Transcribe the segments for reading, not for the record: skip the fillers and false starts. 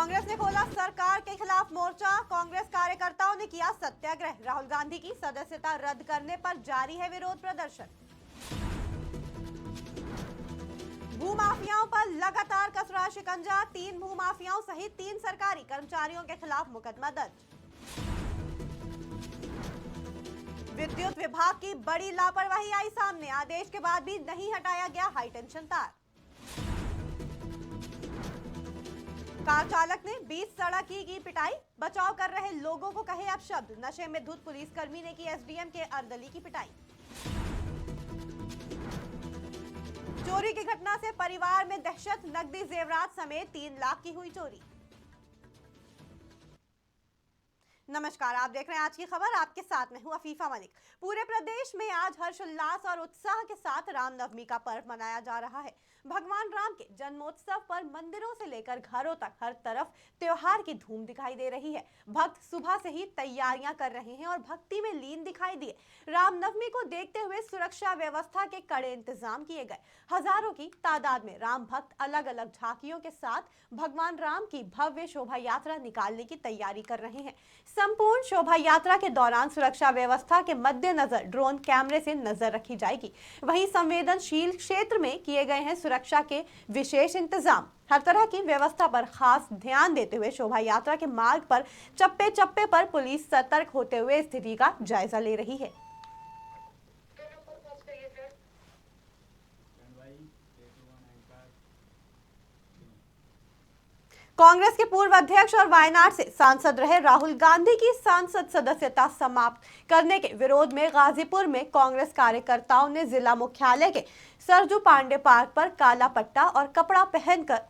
कांग्रेस ने खोला सरकार के खिलाफ मोर्चा। कांग्रेस कार्यकर्ताओं ने किया सत्याग्रह। राहुल गांधी की सदस्यता रद्द करने पर जारी है विरोध प्रदर्शन। भूमाफियाओं पर लगातार कस रहा शिकंजा। 3 भूमाफियाओं सहित 3 सरकारी कर्मचारियों के खिलाफ मुकदमा दर्ज। विद्युत विभाग की बड़ी लापरवाही आई सामने। आदेश के बाद भी नहीं हटाया गया हाईटेंशन तार। कार चालक ने बीच सड़क की पिटाई। बचाव कर रहे लोगों को कहे अपशब्द। नशे में धुत पुलिसकर्मी ने की एसडीएम के अर्दली की पिटाई। चोरी की घटना से परिवार में दहशत। नकदी जेवरात समेत 3 लाख की हुई चोरी। नमस्कार, आप देख रहे हैं आज की खबर। आपके साथ में हूं अफीफा मलिक। पूरे प्रदेश में आज हर्षोल्लास और उत्साह के साथ रामनवमी का पर्व मनाया जा रहा है। भगवान राम के जन्मोत्सव पर मंदिरों से लेकर घरों तक हर तरफ त्योहार की धूम दिखाई दे रही है। भक्त सुबह से ही तैयारियां कर रहे हैं और भक्ति में लीन दिखाई दिए। रामनवमी को देखते हुए सुरक्षा व्यवस्था के कड़े इंतजाम किए गए। हजारों की तादाद में राम भक्त अलग अलग झांकियों के साथ भगवान राम की भव्य शोभा यात्रा निकालने की तैयारी कर रहे हैं। संपूर्ण शोभा यात्रा के दौरान सुरक्षा व्यवस्था के मद्देनजर ड्रोन कैमरे से नजर रखी जाएगी। वहीं संवेदनशील क्षेत्र में किए गए हैं सुरक्षा के विशेष इंतजाम। हर तरह की व्यवस्था पर खास ध्यान देते हुए शोभा यात्रा के मार्ग पर चप्पे चप्पे पर पुलिस सतर्क होते हुए स्थिति का जायजा ले रही है। कांग्रेस के पूर्व अध्यक्ष और वायनाड से सांसद रहे राहुल गांधी की सांसद सदस्यता समाप्त करने के विरोध में गाजीपुर में कांग्रेस कार्यकर्ताओं ने जिला मुख्यालय के सरजू पांडे पार्क पर काला पट्टा और कपड़ा पहनकर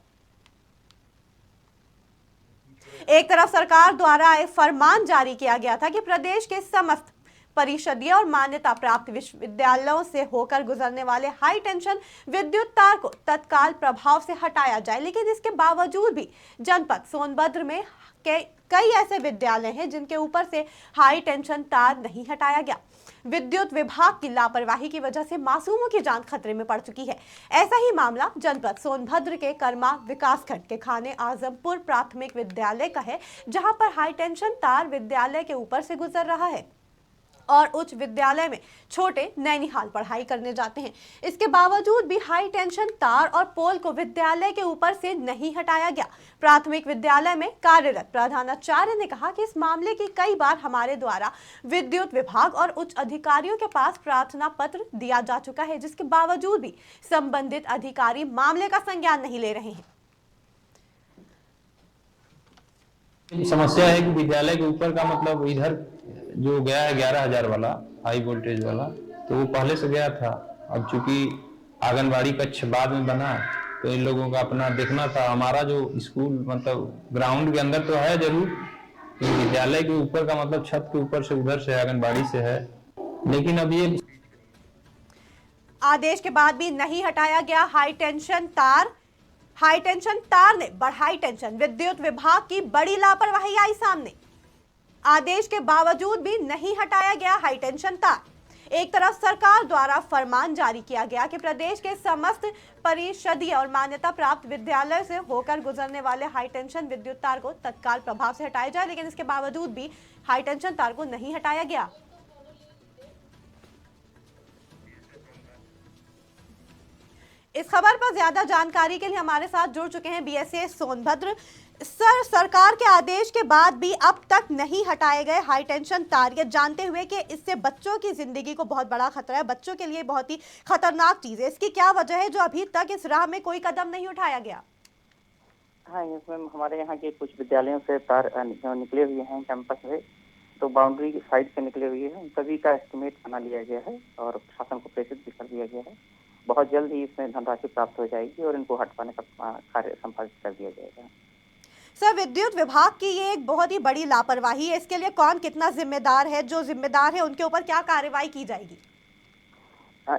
एक तरफ सरकार द्वारा एक फरमान जारी किया गया था कि प्रदेश के समस्त परिषदीय और मान्यता प्राप्त विश्वविद्यालयों से होकर गुजरने वाले हाई टेंशन विद्युत तार को तत्काल प्रभाव से हटाया जाए, लेकिन इसके बावजूद भी जनपद सोनभद्र में कई ऐसे विद्यालय हैं जिनके ऊपर से हाई टेंशन तार नहीं हटाया गया। विद्युत विभाग की लापरवाही की वजह से मासूमों की जान खतरे में पड़ चुकी है। ऐसा ही मामला जनपद सोनभद्र के कर्मा विकासखंड के खाने आजमपुर प्राथमिक विद्यालय का है, जहां पर हाई टेंशन तार विद्यालय के ऊपर से गुजर रहा है और उच्च विद्यालय में छोटे नैनीहाल पढ़ाई करने जाते हैं। इसके बावजूद भी हाई टेंशन तार और पोल को विद्यालय के ऊपर से नहीं हटाया गया। प्राथमिक विद्यालय में कार्यरत प्रधानाचार्य ने कहा कि इस मामले की कई बार हमारे द्वारा विद्युत विभाग और उच्च अधिकारियों के पास प्रार्थना पत्र दिया जा चुका है, जिसके बावजूद भी संबंधित अधिकारी मामले का संज्ञान नहीं ले रहे हैं। समस्या है कि विद्यालय के ऊपर का मतलब इधर जो गया है 11,000 वाला हाई वोल्टेज वाला, तो वो पहले से गया था। अब चूंकि आंगनबाड़ी कक्ष बाद में बना, तो इन लोगों का अपना देखना था। हमारा जो स्कूल मतलब ग्राउंड के अंदर तो है जरूर, विद्यालय के ऊपर का मतलब छत के ऊपर से उधर से आंगनबाड़ी से है, लेकिन अब ये आदेश के बाद भी नहीं हटाया गया हाई टेंशन तार। हाई टेंशन तार ने बढ़ाई टेंशन। विद्युत विभाग की बड़ी लापरवाही आई सामने। आदेश के बावजूद भी नहीं हटाया गया हाई टेंशन तार। एक तरफ सरकार द्वारा फरमान जारी किया गया कि प्रदेश के समस्त परिषदीय और मान्यता प्राप्त विद्यालय से होकर गुजरने वाले हाई टेंशन विद्युत तार को तत्काल प्रभाव से हटाया जाए, लेकिन इसके बावजूद भी हाई टेंशन तार को नहीं हटाया गया। इस खबर पर ज्यादा जानकारी के लिए हमारे साथ जुड़ चुके हैं बीएसए सोनभद्र। सर, सरकार के आदेश के बाद भी अब तक नहीं हटाए गए हाई टेंशन तार, ये जानते हुए कि इससे बच्चों की जिंदगी को बहुत बड़ा खतरा है, बच्चों के लिए बहुत ही खतरनाक चीज है, इसकी क्या वजह है जो अभी तक इस राह में कोई कदम नहीं उठाया गया? हाँ, इसमें हमारे यहाँ के कुछ विद्यालयों से तार निकले हुए हैं कैंपस में, तो बाउंड्री की साइड से निकले हुए हैं। सभी का एस्टिमेट बना लिया गया है और प्रशासन को प्रेषित भी कर दिया गया है। बहुत जल्द ही इसमें धनराशि प्राप्त हो जाएगी और इनको हटवाने का कार्य संपादित कर दिया जाएगा। सर, विद्युत विभाग की ये एक बहुत ही बड़ी लापरवाही है, इसके लिए कौन कितना जिम्मेदार है? जो जिम्मेदार है उनके ऊपर क्या कार्रवाई की जाएगी?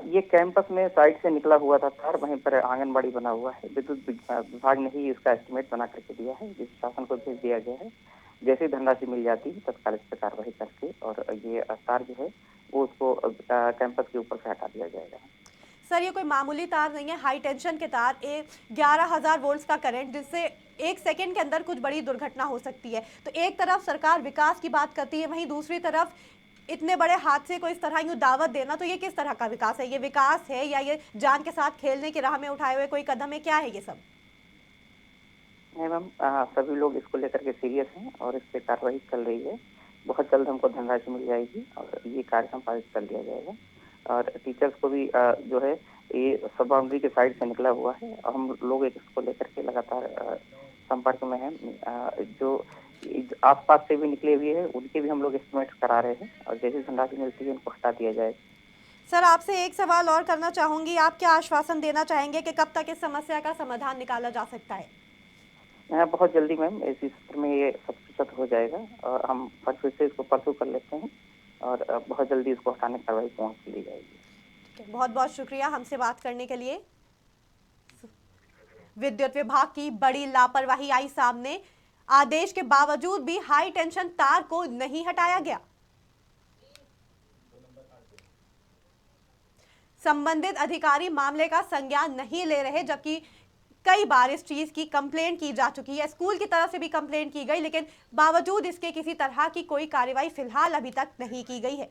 ये कैंपस में साइड से निकला हुआ था तार, वहीं पर आंगनबाड़ी बना हुआ है। विद्युत विभाग ने ही इसका एस्टिमेट बना करके दिया है, जिस शासन को भेज दिया गया है। जैसे धनराशि मिल जाती है तत्काल इस पर कार्रवाई करके और ये तार जो है वो उसको कैंपस के ऊपर से हटा दिया जाएगा। सर ये कोई मामूली तार नहीं है, हाई टेंशन के तार, 11,000 वोल्ट्स का करंट, जिससे एक सेकंड के अंदर कुछ बड़ी दुर्घटना हो सकती है। तो एक तरफ सरकार विकास की बात करती है, वहीं दूसरी तरफ इतने बड़े हादसे को इस तरह यूं दावत देना, तो ये किस तरह का विकास है? ये विकास है या ये जान के साथ खेलने की राह में उठाए हुए कोई कदम है? क्या है ये सब? नहीं मैम, सभी लोग इसको लेकर के सीरियस हैं और इस पे कार्रवाई चल रही है। बहुत जल्द हमको धनराशि मिल जाएगी और ये कार्य संपादित कर लिया जाएगा। और टीचर्स को भी जो है ये सब बाउंड्री के साइड से निकला हुआ है और हम लोग इसको लेकर के लगातार संपर्क में हैं। जो आसपास से भी निकले हुए हैं उनके भी हम लोग एस्टिमेट करा रहे हैं और जैसे धनराशि मिलती है उनको हटा दिया जाएगा। सर आपसे एक सवाल और करना चाहूंगी, आप क्या आश्वासन देना चाहेंगे कि कब तक इस समस्या का समाधान निकाला जा सकता है? बहुत जल्दी मैम इसी सत्र में ये 100% हो जाएगा और हम फिर से इसको परसू कर लेते हैं और बहुत जल्दी इसको हटाने की कार्रवाई पहुंच ली जाएगी। बहुत बहुत शुक्रिया हमसे बात करने के लिए। विद्युत विभाग की बड़ी लापरवाही आई सामने, आदेश के बावजूद भी हाई टेंशन तार को नहीं हटाया गया। संबंधित अधिकारी मामले का संज्ञान नहीं ले रहे, जबकि कई बार इस चीज की कंप्लेंट की जा चुकी है, स्कूल की तरफ से भी कंप्लेंट की गई, लेकिन बावजूद इसके किसी तरह की कोई कार्रवाई फिलहाल अभी तक नहीं की गई है।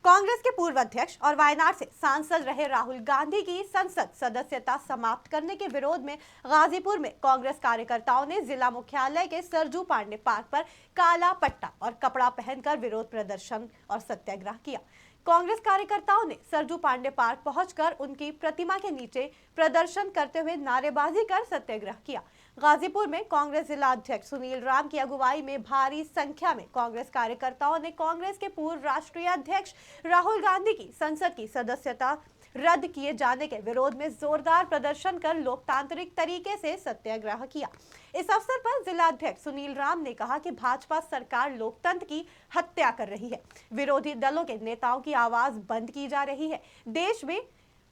कांग्रेस के पूर्व अध्यक्ष और वायनाड से सांसद रहे राहुल गांधी की संसद सदस्यता समाप्त करने के विरोध में गाजीपुर में कांग्रेस कार्यकर्ताओं ने जिला मुख्यालय के सरजू पांडे पार्क पर काला पट्टा और कपड़ा पहनकर विरोध प्रदर्शन और सत्याग्रह किया। कांग्रेस कार्यकर्ताओं ने सरजू पांडे पार्क पहुंचकर उनकी प्रतिमा के नीचे प्रदर्शन करते हुए नारेबाजी कर सत्याग्रह किया। गाजीपुर में कांग्रेस जिला अध्यक्ष सुनील राम की अगुवाई में भारी संख्या में कांग्रेस कार्यकर्ताओं ने कांग्रेस के पूर्व राष्ट्रीय अध्यक्ष राहुल गांधी की संसद की सदस्यता रद्द किए जाने के विरोध में जोरदार प्रदर्शन कर लोकतांत्रिक तरीके से सत्याग्रह किया। इस अवसर पर जिला अध्यक्ष सुनील राम ने कहा कि भाजपा सरकार लोकतंत्र की हत्या कर रही है, विरोधी दलों के नेताओं की आवाज बंद की जा रही है। देश में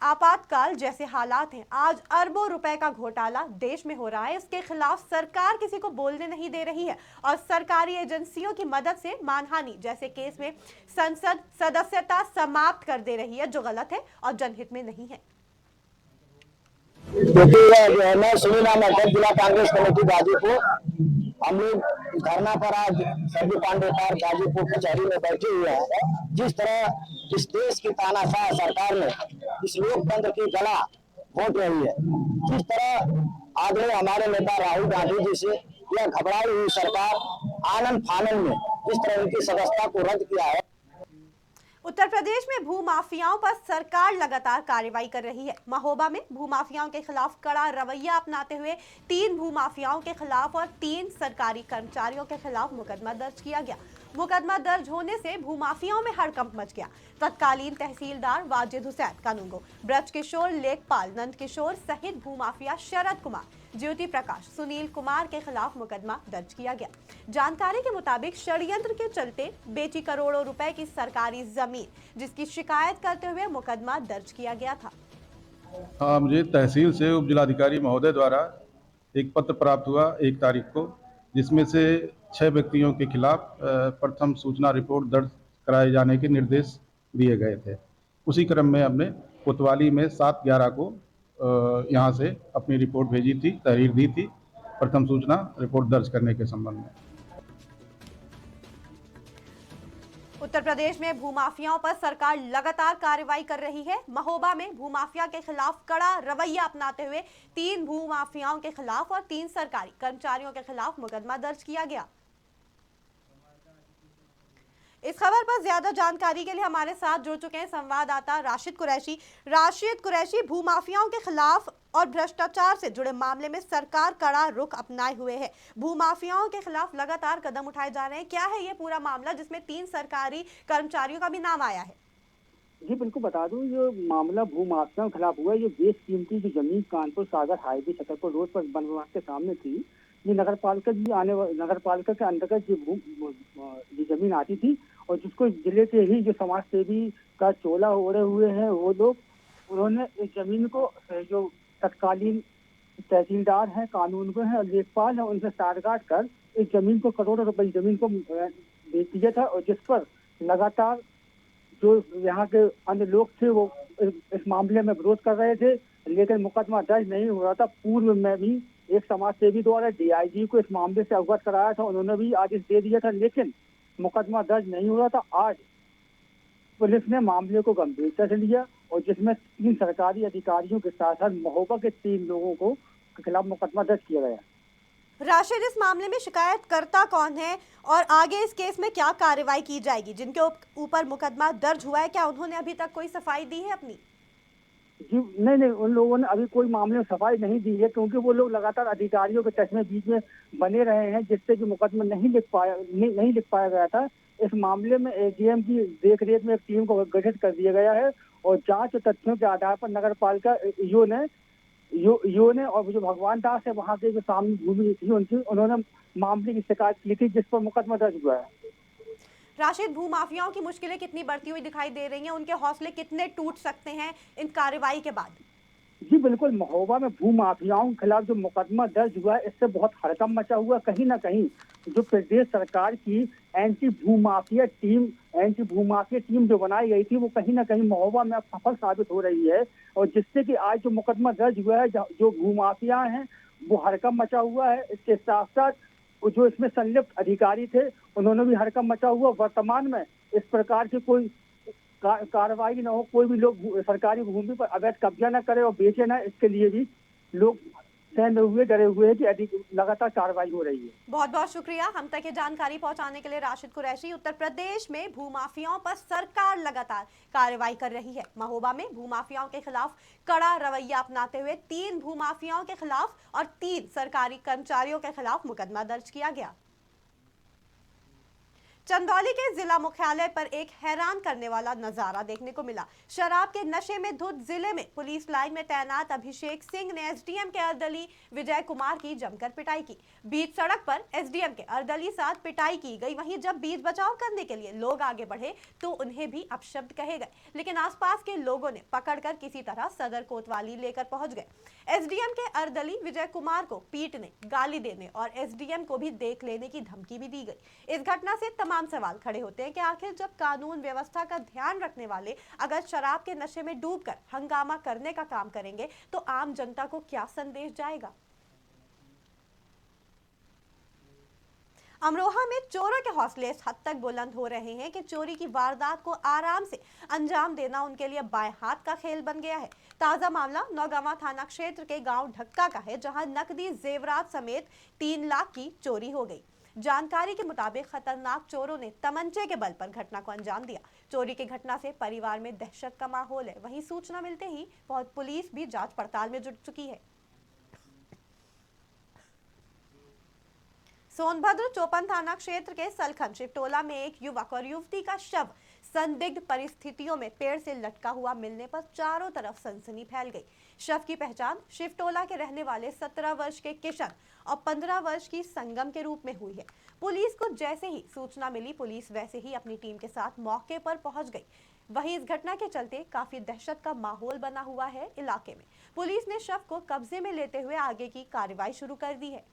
आपातकाल जैसे हालात हैं, आज अरबों रुपए का घोटाला देश में हो रहा है, इसके खिलाफ सरकार किसी को बोलने नहीं दे रही है और सरकारी एजेंसियों की मदद से मानहानि जैसे केस में संसद सदस्यता समाप्त कर दे रही है, जो गलत है और जनहित में नहीं है। देखिए, मैं सुनील राम अध्यक्ष जिला कांग्रेस कमेटी गाजीपुर। हम लोग धरना पर आज सरजू पांडे पार्क गाजीपुर कचहरी में बैठे हुए हैं। जिस तरह इस देश की तानाशाह सरकार ने इस लोकतंत्र की गला घोंट रही है, जिस तरह आदरणीय हमारे नेता राहुल गांधी जी से यह घबराई हुई सरकार आनंद फानन में जिस तरह उनकी सदस्यता को रद्द किया है। उत्तर प्रदेश में भूमाफियाओं पर सरकार लगातार कार्रवाई कर रही है। महोबा में भूमाफियाओं के खिलाफ कड़ा रवैया अपनाते हुए 3 भूमाफियाओं के खिलाफ और 3 सरकारी कर्मचारियों के खिलाफ मुकदमा दर्ज किया गया। मुकदमा दर्ज होने से भूमाफियाओं में हड़कंप मच गया। तत्कालीन तहसीलदार वाजिद हुसैन कानूनगो, ब्रज किशोर, लेखपाल, नंद किशोर सहित भूमाफिया शरद कुमार, ज्योति प्रकाश, सुनील कुमार के खिलाफ मुकदमा दर्ज किया गया। जानकारी के मुताबिक षड्यंत्र के चलते बेची करोड़ों रुपए की सरकारी जमीन, जिसकी शिकायत करते हुए मुकदमा दर्ज किया गया था। हाँ, मुझे तहसील से उप जिलाधिकारी महोदय द्वारा एक पत्र प्राप्त हुआ 1 तारीख को, जिसमें से 6 व्यक्तियों के खिलाफ प्रथम सूचना रिपोर्ट दर्ज कराए जाने के निर्देश दिए गए थे। उसी क्रम में हमने कोतवाली में 7/11 को यहाँ से अपनी रिपोर्ट भेजी थी, तहरीर दी थी प्रथम सूचना रिपोर्ट दर्ज करने के संबंध में। उत्तर प्रदेश में भूमाफियाओं पर सरकार लगातार कार्रवाई कर रही है। महोबा में भूमाफिया के खिलाफ कड़ा रवैया अपनाते हुए 3 भूमाफियाओं के खिलाफ और 3 सरकारी कर्मचारियों के खिलाफ मुकदमा दर्ज किया गया। इस खबर पर ज्यादा जानकारी के लिए हमारे साथ जुड़ चुके हैं संवाददाता राशिद कुरैशी। राशिद कुरैशी, भूमाफियाओं के खिलाफ और भ्रष्टाचार से जुड़े मामले में सरकार कड़ा रुख अपनाए हुए है। भूमाफियाओं के खिलाफ लगातार कदम उठाए जा रहे हैं। क्या है ये पूरा मामला जिसमें 3 सरकारी कर्मचारियों का भी नाम आया है? जी बिल्कुल बता दूं, ये मामला भूमाफियाओं के खिलाफ हुआ है। ये बेशकीमती की जमीन कानपुर सागर हाईवे छतरपुर रोड पर वन विभाग के सामने थी। ये नगर पालिका के अंतर्गत ये जमीन आती थी और जिसको जिले के ही जो समाज सेवी का चोला ओढ़े हुए हैं वो लोग, उन्होंने इस जमीन को जो तत्कालीन तहसीलदार हैं, कानून को हैं और लेखपाल हैं, उनसे साठगांठ कर इस जमीन को करोड़ों रुपए जमीन को बेच दिया था और जिस पर लगातार जो यहाँ के अन्य लोग थे वो इस मामले में विरोध कर रहे थे, लेकिन मुकदमा दर्ज नहीं हो रहा था। पूर्व में भी एक समाज सेवी द्वारा डीआईजी को इस मामले से अवगत कराया था, उन्होंने भी आदेश दे दिया था, लेकिन मुकदमा दर्ज नहीं हो रहा था। आज पुलिस ने मामले को गंभीरता से लिया और जिसमें 3 सरकारी अधिकारियों के साथ साथ महोबा के 3 लोगों को के खिलाफ मुकदमा दर्ज किया गया। राशिद, इस मामले में शिकायतकर्ता कौन है और आगे इस केस में क्या कार्रवाई की जाएगी? जिनके ऊपर मुकदमा दर्ज हुआ है, क्या उन्होंने अभी तक कोई सफाई दी है अपनी? जी नहीं, उन लोगों ने अभी कोई मामले में सफाई नहीं दी है, क्योंकि वो लोग लगातार अधिकारियों के चश्मे बीच में बने रहे हैं, जिससे कि मुकदमा नहीं लिख पाया गया था। इस मामले में एसडीएम की देखरेख में एक टीम को गठित कर दिया गया है और जांच तथ्यों के आधार पर नगर पालिका ईओ ने और जो भगवान दास है वहाँ के जो सामने भूमि थी उन्होंने मामले की शिकायत की थी, जिस पर मुकदमा दर्ज हुआ है। राशिद, भूमाफियाओं की मुश्किलें कितनी बढ़ती हुई दिखाई दे रही हैं? उनके हौसले कितने टूट सकते हैं इन कार्रवाई के बाद? जी बिल्कुल, महोबा में भूमाफियाओं के खिलाफ जो मुकदमा दर्ज हुआ है, इससे बहुत हड़कंप मचा हुआ। कहीं ना कहीं जो प्रदेश सरकार की एंटी भूमाफिया टीम जो बनाई गई थी, वो कहीं ना कहीं महोबा में अब सफल साबित हो रही है और जिससे कि आज जो मुकदमा दर्ज हुआ है, जो भूमाफिया हैं वो हड़कंप मचा हुआ है। इसके साथ साथ जो इसमें संलिप्त अधिकारी थे उन्होंने भी हड़कंप मचा हुआ। वर्तमान में इस प्रकार की कोई कार्रवाई न हो, कोई भी लोग सरकारी भूमि पर अवैध कब्जा न करे और बेचे न, इसके लिए भी लोग सहमे हुए डरे हुए हैं कि लगातार कार्रवाई हो रही है। बहुत बहुत शुक्रिया हम तक ये जानकारी पहुंचाने के लिए राशिद कुरैशी। उत्तर प्रदेश में भूमाफियाओं पर सरकार लगातार कार्रवाई कर रही है। महोबा में भूमाफियाओं के खिलाफ कड़ा रवैया अपनाते हुए 3 भूमाफियाओं के खिलाफ और 3 सरकारी कर्मचारियों के खिलाफ मुकदमा दर्ज किया गया। चंदौली के जिला मुख्यालय पर एक हैरान करने वाला नजारा देखने को मिला। शराब के नशे में धुत जिले में पुलिस लाइन में तैनात अभिषेक सिंह ने एसडीएम के अर्दली विजय कुमार की जमकर पिटाई की। बीच सड़क पर एसडीएम के अर्दली साथ पिटाई की गई। वहीं जब बीच बचाव करने के लिए लोग आगे बढ़े तो उन्हें भी अपशब्द कहे गए, लेकिन आसपास के लोगों ने पकड़कर किसी तरह सदर कोतवाली लेकर पहुंच गए। एसडीएम के अर्दली विजय कुमार को पीटने, गाली देने और एसडीएम को भी देख लेने की धमकी भी दी गई। इस घटना से तमाम सवाल खड़े होते हैं कि आखिर जब कानून व्यवस्था का ध्यान रखने वाले अगर शराब के नशे में डूबकर हंगामा करने का काम करेंगे तो आम जनता को क्या संदेश जाएगा? अमरोहा में चोरों के हौसले इस हद तक बुलंद हो रहे हैं कि चोरी की वारदात को आराम से अंजाम देना उनके लिए बाएं हाथ का खेल बन गया है। ताजा मामला नौगावा थाना क्षेत्र के गांव ढक्का का है, जहां नकदी जेवरात समेत 3 लाख की चोरी हो गई। जानकारी के मुताबिक खतरनाक चोरों ने तमंचे के बल पर घटना को अंजाम दिया। चोरी की घटना से परिवार में दहशत का माहौल है। वहीं सूचना मिलते ही पुलिस भी जांच पड़ताल में जुट चुकी है। सोनभद्र चौपन थाना क्षेत्र के सलखन शिवटोला में एक युवक और युवती का शव संदिग्ध परिस्थितियों में पेड़ से लटका हुआ मिलने पर चारों तरफ सनसनी फैल गई। शव की पहचान शिवटोला के रहने वाले 17 वर्ष के किशन और 15 वर्ष की संगम के रूप में हुई है। पुलिस को जैसे ही सूचना मिली, पुलिस वैसे ही अपनी टीम के साथ मौके पर पहुंच गई। वहीं इस घटना के चलते काफी दहशत का माहौल बना हुआ है इलाके में। पुलिस ने शव को कब्जे में लेते हुए आगे की कार्रवाई शुरू कर दी है।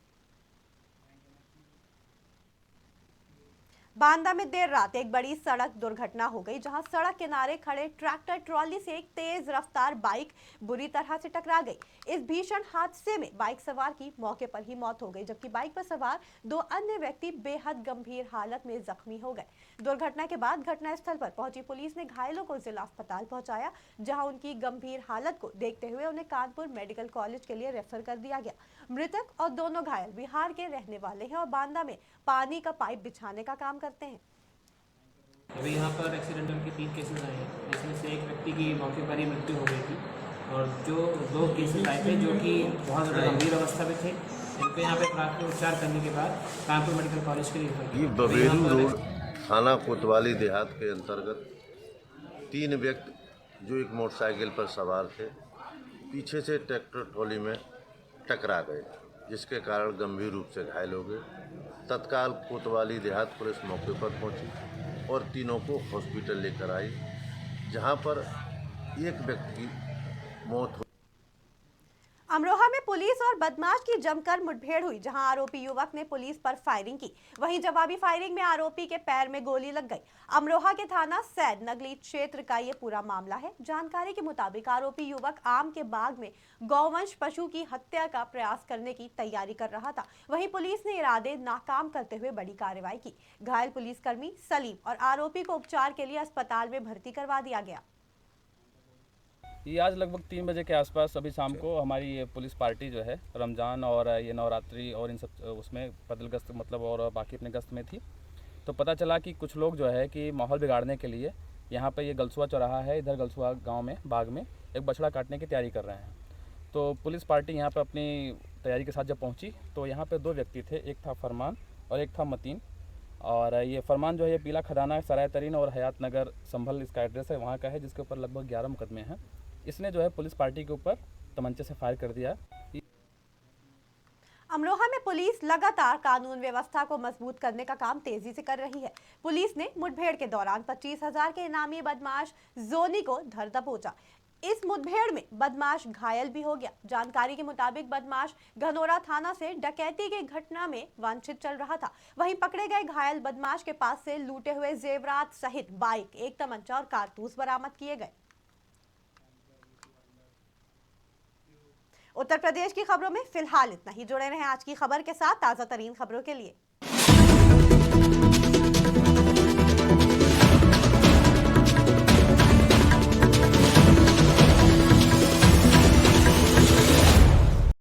बांदा में देर रात एक बड़ी सड़क दुर्घटना हो गई, जहां सड़क किनारे खड़े ट्रैक्टर ट्रॉली से एक तेज रफ्तार बाइक बुरी तरह से टकरा गई। इस भीषण हादसे में बाइक सवार की मौके पर ही मौत हो गई, जबकि बाइक पर सवार 2 अन्य व्यक्ति बेहद गंभीर हालत में जख्मी हो गए। दुर्घटना के बाद घटनास्थल पर पहुंची पुलिस ने घायलों को जिला अस्पताल पहुंचाया, जहां उनकी गंभीर हालत को देखते हुए उन्हें कानपुर मेडिकल कॉलेज के लिए रेफर कर दिया गया। मृतक और दोनों घायल बिहार के रहने वाले हैं और बांदा में पानी का पाइप बिछाने का काम करते हैं। अभी यहाँ पर एक्सीडेंटल के 3 केसेस आए हैं, जिसमें से एक व्यक्ति की मौके पर ही मृत्यु हो गई थी और जो 2 केसेस आए थे जो कि बहुत ज़्यादा गंभीर अवस्था में थे, इनको यहाँ पे प्राथमिक उपचार करने के बाद कानपुर मेडिकल कॉलेज के लिए रेफर किया। बबेरू रोड थाना कोतवाली देहात के अंतर्गत 3 व्यक्ति जो एक मोटरसाइकिल पर सवार थे, पीछे से ट्रैक्टर ट्रॉली में टकरा गए, जिसके कारण गंभीर रूप से घायल हो गए। तत्काल कोतवाली देहात पुलिस मौके पर पहुंची और तीनों को हॉस्पिटल लेकर आई, जहां पर एक व्यक्ति की मौत हो। अमरोहा में पुलिस और बदमाश की जमकर मुठभेड़ हुई, जहां आरोपी युवक ने पुलिस पर फायरिंग की। वहीं जवाबी फायरिंग में आरोपी के पैर में गोली लग गई। अमरोहा के थाना सैद नगली क्षेत्र का ये पूरा मामला है। जानकारी के मुताबिक आरोपी युवक आम के बाग में गौवंश पशु की हत्या का प्रयास करने की तैयारी कर रहा था। वहीं पुलिस ने इरादे नाकाम करते हुए बड़ी कार्रवाई की। घायल पुलिसकर्मी सलीम और आरोपी को उपचार के लिए अस्पताल में भर्ती करवा दिया गया। ये आज लगभग 3 बजे के आसपास अभी शाम को हमारी ये पुलिस पार्टी जो है रमज़ान और ये नवरात्रि और इन सब उसमें पैदल गश्त मतलब और बाकी अपने गश्त में थी। तो पता चला कि कुछ लोग जो है कि माहौल बिगाड़ने के लिए यहाँ पे ये गलसुआ चौराहा है, इधर गलसुआ गांव में बाग में एक बछड़ा काटने की तैयारी कर रहे हैं। तो पुलिस पार्टी यहाँ पर अपनी तैयारी के साथ जब पहुँची तो यहाँ पर 2 व्यक्ति थे, एक था फरमान और एक था मतीन। और ये फरमान जो है ये पीला खदाना सराय तरीन और हयात नगर संभल इसका एड्रेस है, वहाँ का है, जिसके ऊपर लगभग 11 मुकदमे हैं। इसने जो है पुलिस पार्टी के ऊपर तमंचे से फायर कर दिया। अमरोहा में पुलिस लगातार कानून व्यवस्था को मजबूत करने का काम तेजी से कर रही है। पुलिस ने मुठभेड़ के दौरान 25,000 के इनामी बदमाश जोनी को धर दबोचा। इस मुठभेड़ में बदमाश घायल भी हो गया। जानकारी के मुताबिक बदमाश घनौरा थाना से डकैती की घटना में वांछित चल रहा था। वहीं पकड़े गए घायल बदमाश के पास से लूटे हुए जेवरात सहित बाइक, एक तमंचा और कारतूस बरामद किए गए। उत्तर प्रदेश की खबरों में फिलहाल इतना ही। जुड़े रहें आज की खबर के साथ ताजा तरीन खबरों के लिए।